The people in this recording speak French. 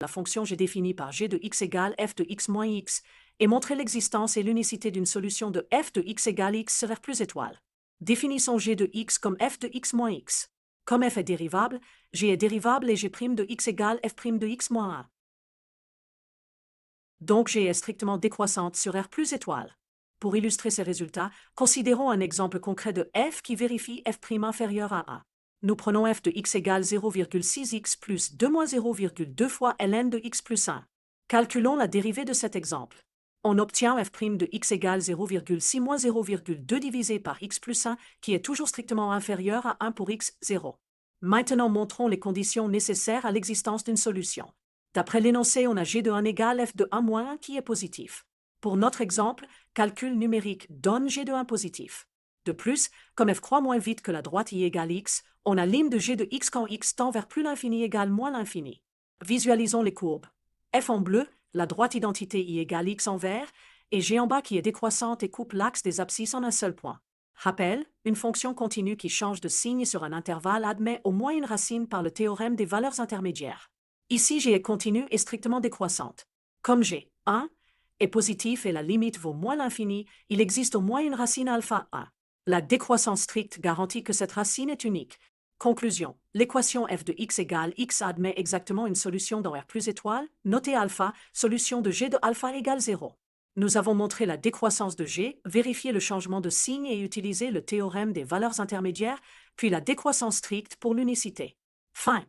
la fonction g définie par g de x égale f de x moins x, et montrer l'existence et l'unicité d'une solution de f de x égale x sur R plus étoile. Définissons g de x comme f de x moins x. Comme f est dérivable, g est dérivable et g' de x égale f' de x moins 1. Donc g est strictement décroissante sur R plus étoile. Pour illustrer ces résultats, considérons un exemple concret de f qui vérifie f' inférieur à 1. Nous prenons f de x égale 0,6x plus 2 moins 0,2 fois ln de x plus 1. Calculons la dérivée de cet exemple. On obtient f' de x égale 0,6 moins 0,2 divisé par x plus 1, qui est toujours strictement inférieur à 1 pour x, 0. Maintenant montrons les conditions nécessaires à l'existence d'une solution. D'après l'énoncé, on a g de 1 égale f de 1 moins 1 qui est positif. Pour notre exemple, calcul numérique donne g de 1 positif. De plus, comme f croît moins vite que la droite y égale x, on a lim de g de x quand x tend vers plus l'infini égale moins l'infini. Visualisons les courbes. F en bleu, la droite identité y égale x en vert, et g en bas qui est décroissante et coupe l'axe des abscisses en un seul point. Rappel, une fonction continue qui change de signe sur un intervalle admet au moins une racine par le théorème des valeurs intermédiaires. Ici, g est continue et strictement décroissante. Comme g, 1, est positif et la limite vaut moins l'infini, il existe au moins une racine alpha 1. La décroissance stricte garantit que cette racine est unique. Conclusion. L'équation f de x égale x admet exactement une solution dans R plus étoile, notée alpha, solution de g de alpha égale 0. Nous avons montré la décroissance de g, vérifié le changement de signe et utilisé le théorème des valeurs intermédiaires, puis la décroissance stricte pour l'unicité. Fin.